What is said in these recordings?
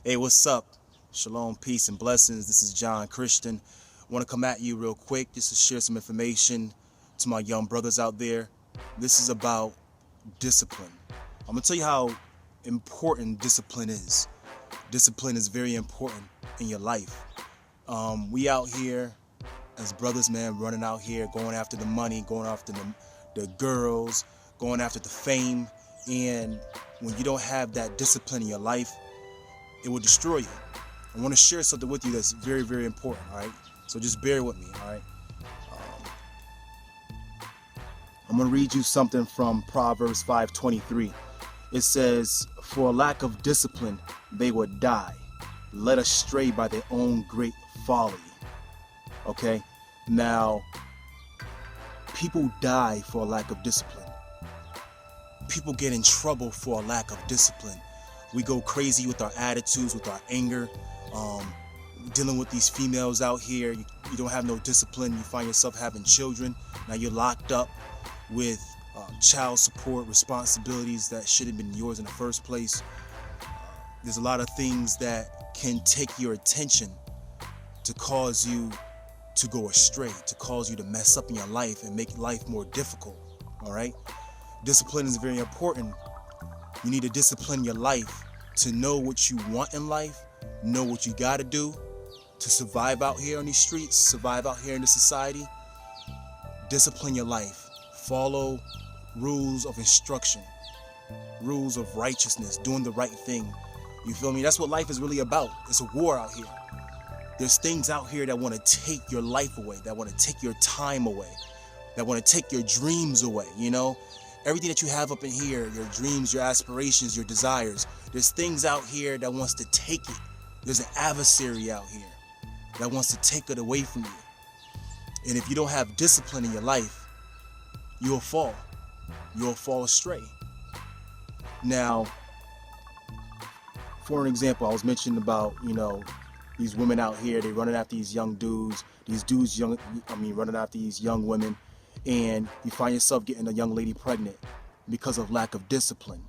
Hey, what's up? Shalom, peace, and blessings. This is John Christian. I want to come at you real quick just to share some information to my young brothers out there. This is about discipline. I'm going to tell you how important discipline is. Discipline is very important in your life. We out here as brothers, man, running out here, going after the money, going after the girls, going after the fame. And when you don't have that discipline in your life, it will destroy you. I want to share something with you that's very, very important, all right? So just bear with me, all right? I'm going to read you something from Proverbs 5:23. It says, "For a lack of discipline, they would die, led astray by their own great folly." Okay? Now, people die for a lack of discipline. People get in trouble for a lack of discipline. We go crazy with our attitudes, with our anger, dealing with these females out here. You don't have no discipline. You find yourself having children. Now you're locked up with child support responsibilities that should have been yours in the first place. There's a lot of things that can take your attention to cause you to go astray, to cause you to mess up in your life and make life more difficult. All right? Discipline is very important. You need to discipline your life to know what you want in life, know what you got to do to survive out here on these streets, survive out here in this society. Discipline your life. Follow rules of instruction, rules of righteousness, doing the right thing. You feel me? That's what life is really about. It's a war out here. There's things out here that want to take your life away, that want to take your time away, that want to take your dreams away, you know? Everything that you have up in here, your dreams, your aspirations, your desires, there's things out here that wants to take it. There's an adversary out here that wants to take it away from you. And if you don't have discipline in your life, you'll fall. You'll fall astray. Now, for an example, I was mentioning about, these women out here, they running after these young dudes, running after these young women. And you find yourself getting a young lady pregnant because of lack of discipline.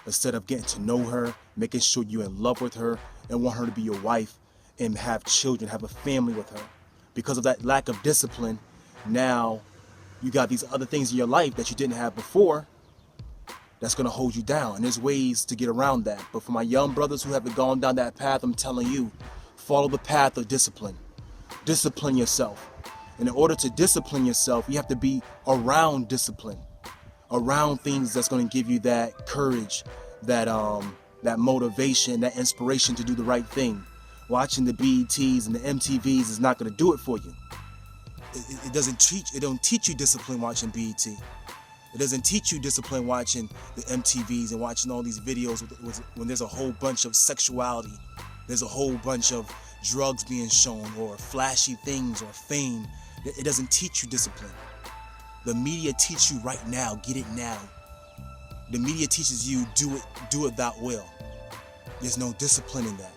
Instead of getting to know her, making sure you're in love with her and want her to be your wife and have children, have a family with her. Because of that lack of discipline, now you got these other things in your life that you didn't have before that's going to hold you down. And there's ways to get around that. But for my young brothers who haven't gone down that path, I'm telling you, follow the path of discipline. Discipline yourself. And in order to discipline yourself, you have to be around discipline, around things that's going to give you that courage, that motivation, that inspiration to do the right thing. Watching the BETs and the MTVs is not going to do it for you. It don't teach you discipline watching BET. It doesn't teach you discipline watching the MTVs and watching all these videos when there's a whole bunch of sexuality, there's a whole bunch of drugs being shown or flashy things or fame. It doesn't teach you discipline. The media teach you right now, get it now. The media teaches you do it that will. There's no discipline in that.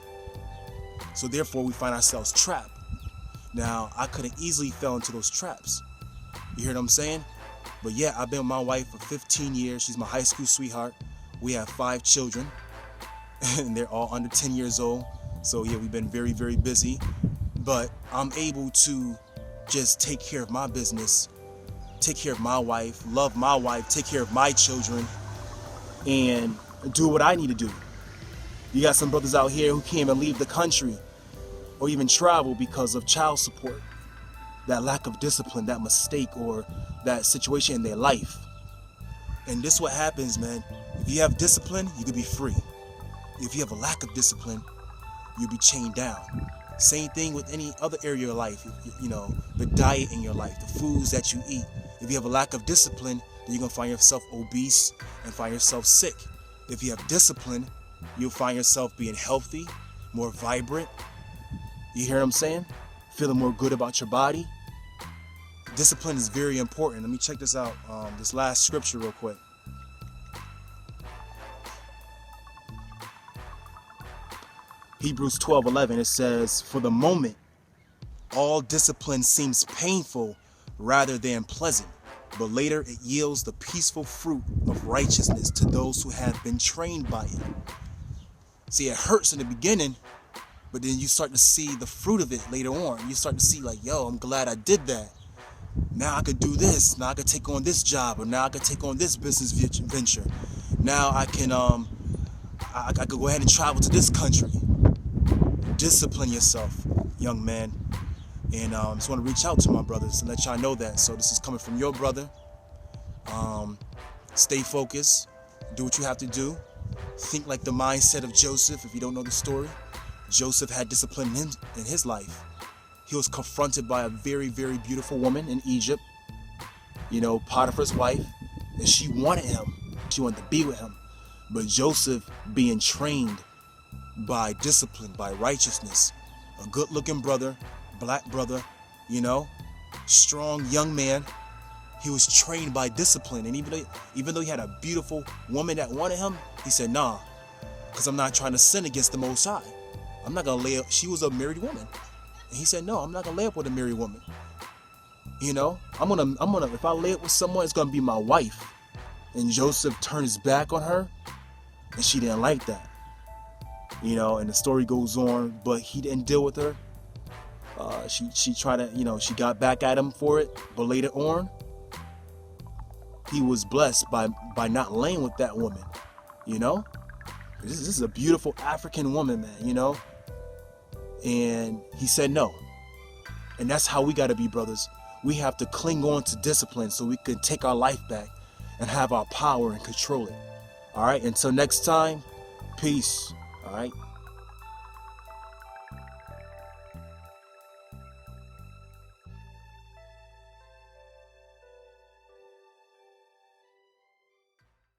So therefore we find ourselves trapped. Now, I could have easily fell into those traps. You hear what I'm saying? But yeah, I've been with my wife for 15 years. She's my high school sweetheart. We have 5 children and they're all under 10 years old. So yeah, we've been very, very busy, but I'm able to just take care of my business, take care of my wife, love my wife, take care of my children, and do what I need to do. You got some brothers out here who can't even leave the country or even travel because of child support, that lack of discipline, that mistake, or that situation in their life. And this is what happens, man. If you have discipline, you can be free. If you have a lack of discipline, you'll be chained down. Same thing with any other area of your life, the diet in your life, the foods that you eat. If you have a lack of discipline, then you're going to find yourself obese and find yourself sick. If you have discipline, you'll find yourself being healthy, more vibrant. You hear what I'm saying? Feeling more good about your body. Discipline is very important. Let me check this out, this last scripture real quick. Hebrews 12:11, it says, "For the moment, all discipline seems painful rather than pleasant, but later it yields the peaceful fruit of righteousness to those who have been trained by it." See, it hurts in the beginning, but then you start to see the fruit of it later on. You start to see like, yo, I'm glad I did that. Now I could do this. Now I could take on this job, or now I could take on this business venture. Now I can I could go ahead and travel to this country. Discipline yourself, young man. And just want to reach out to my brothers and let y'all know that. So this is coming from your brother. Stay focused. Do what you have to do. Think like the mindset of Joseph. If you don't know the story, Joseph had discipline in his life. He was confronted by a very, very beautiful woman in Egypt, Potiphar's wife, and she wanted him. She wanted to be with him. But Joseph, being trained by discipline, by righteousness, a good-looking brother, black brother, strong young man, he was trained by discipline. And even though he had a beautiful woman that wanted him, he said, nah, because I'm not trying to sin against the Most High. I'm not going to lay up. She was a married woman. And he said, no, I'm not going to lay up with a married woman. I'm gonna, if I lay up with someone, it's going to be my wife. And Joseph turned his back on her, and she didn't like that. And the story goes on, but he didn't deal with her. She tried to, she got back at him for it, but later on, he was blessed by not laying with that woman, This is a beautiful African woman, man, And he said no. And that's how we got to be, brothers. We have to cling on to discipline so we can take our life back and have our power and control it. All right, until next time, peace. All right.